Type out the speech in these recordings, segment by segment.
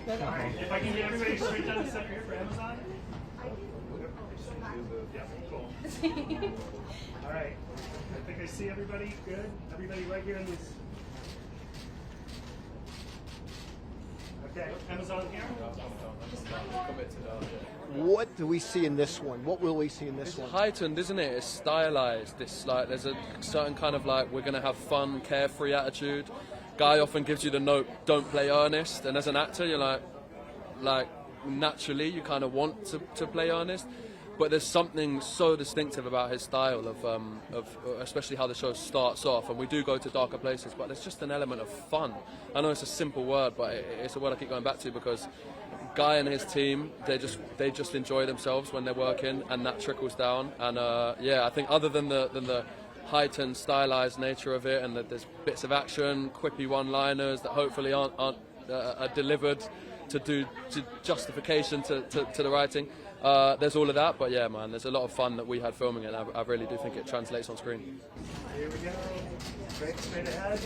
Alright, if I can get everybody straight down the center here for Amazon. Yeah, cool. Alright, I think I see everybody. Good. Everybody right here in this. Okay, Amazon here. What do we see in this one? What will we see in this one? Heightened, isn't it? It's stylized. It's like there's a certain kind of like we're gonna have fun, carefree attitude. Guy often gives you the note, don't play earnest, and as an actor, you're like naturally you kind of want to play earnest. But there's something so distinctive about his style of especially how the show starts off, and we do go to darker places, but there's just an element of fun. I know it's a simple word, but it's a word I keep going back to because Guy and his team, they just enjoy themselves when they're working, and that trickles down. And yeah, I think other than the heightened, stylized nature of it, and that there's bits of action, quippy one-liners that hopefully aren't are delivered to justification to the writing. There's all of that, but yeah, man, there's a lot of fun that we had filming it, and I really do think it translates on screen. Here we go. Straight ahead.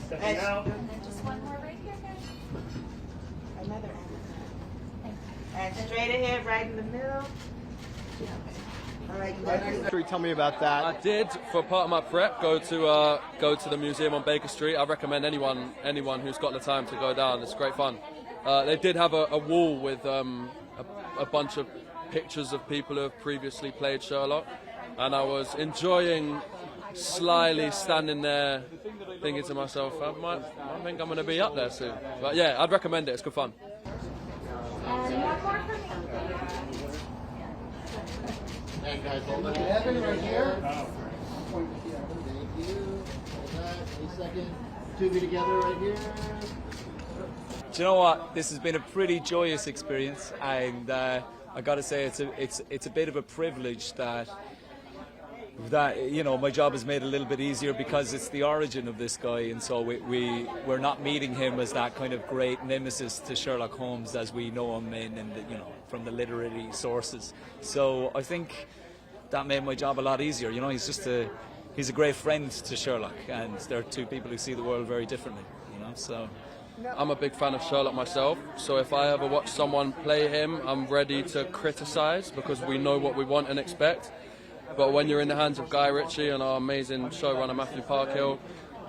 Stepping out. Just one more right here, guys. Another. And straight ahead, right in the middle. All right, Tell me about that. I did, for part of my prep, go to the museum on Baker Street. I recommend anyone who's got the time to go down. It's great fun. They did have a wall with a bunch of pictures of people who have previously played Sherlock, and I was enjoying slyly standing there thinking to myself, I think I'm going to be up there soon. But yeah, I'd recommend it. It's good fun. And one more for me. And guys, hold it right here. Thank you. Hold that. Any second. Two be together right here. Do you know what? This has been a pretty joyous experience, and I got to say it's a bit of a privilege that you know my job is made a little bit easier because it's the origin of this guy, and so we're not meeting him as that kind of great nemesis to Sherlock Holmes as we know him in the, you know, from the literary sources. So I think that made my job a lot easier. You know, he's a great friend to Sherlock, and they're two people who see the world very differently. You know, so. I'm a big fan of Sherlock myself, so if I ever watch someone play him, I'm ready to criticize because we know what we want and expect. But when you're in the hands of Guy Ritchie and our amazing showrunner Matthew Parkhill,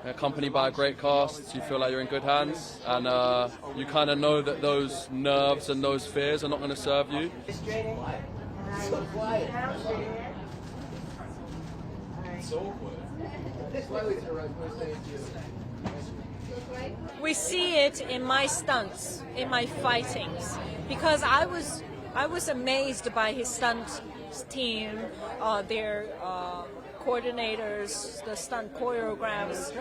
accompanied by a great cast, you feel like you're in good hands, and you kind of know that those nerves and those fears are not going to serve you. So quiet. So quiet. We see it in my stunts, in my fightings, because I was amazed by his stunt team, their coordinators, the stunt choreographs.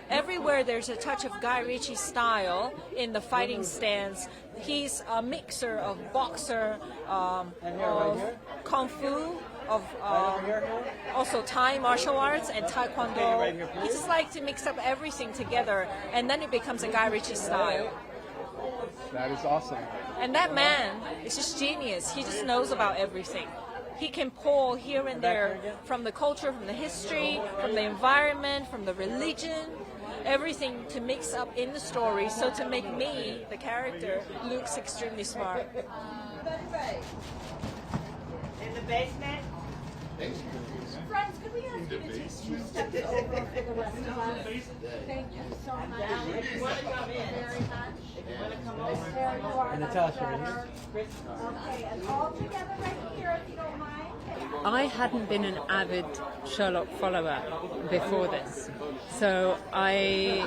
Everywhere there's a touch of Guy Ritchie style in the fighting stance. He's a mixer of boxer, of kung fu, of also Thai martial arts and Taekwondo. He just likes to mix up everything together, and then it becomes a Guy Ritchie style. That is awesome. And that man is just genius. He just knows about everything. He can pull here and there from the culture, from the history, from the environment, from the religion, everything to mix up in the story, so to make me, the character, looks extremely smart. In the basement. Friends, could we ask you to take 2 steps over for the rest of us? Thank you so much. If you want to come in. Very much. If you want to come over. There you are. And That's Natasha, better. Okay, and all together right here, if you don't mind. I hadn't been an avid Sherlock follower before this, so I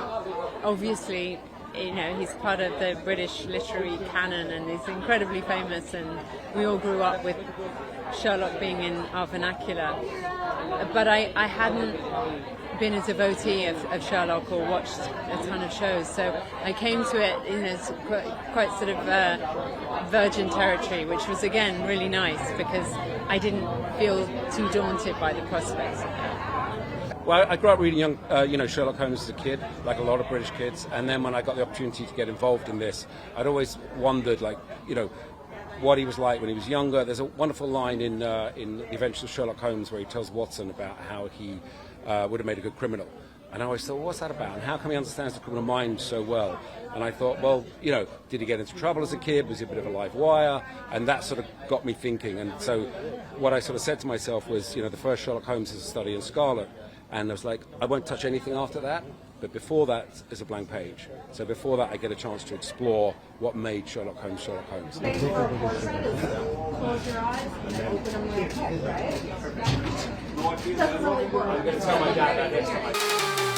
obviously, you know, he's part of the British literary canon and he's incredibly famous, and we all grew up with Sherlock being in our vernacular. But I hadn't been a devotee of Sherlock or watched a ton of shows, so I came to it in this quite sort of virgin territory, which was again really nice because I didn't feel too daunted by the prospects. Well, I grew up reading Sherlock Holmes as a kid, like a lot of British kids, and then when I got the opportunity to get involved in this, I'd always wondered, what he was like when he was younger. There's a wonderful line in The Adventures of Sherlock Holmes where he tells Watson about how he would have made a good criminal. And I always thought, what's that about? And how come he understands the criminal mind so well? And I thought, well, you know, did he get into trouble as a kid? Was he a bit of a live wire? And that sort of got me thinking. And so what I sort of said to myself was, you know, the first Sherlock Holmes is a study in Scarlet. And I was like, I won't touch anything after that. But before that is a blank page. So before that, I get a chance to explore what made Sherlock Holmes Sherlock Holmes. Close your eyes and then open them with your head, right? Doesn't really work. I'm going to tell my dad that next time.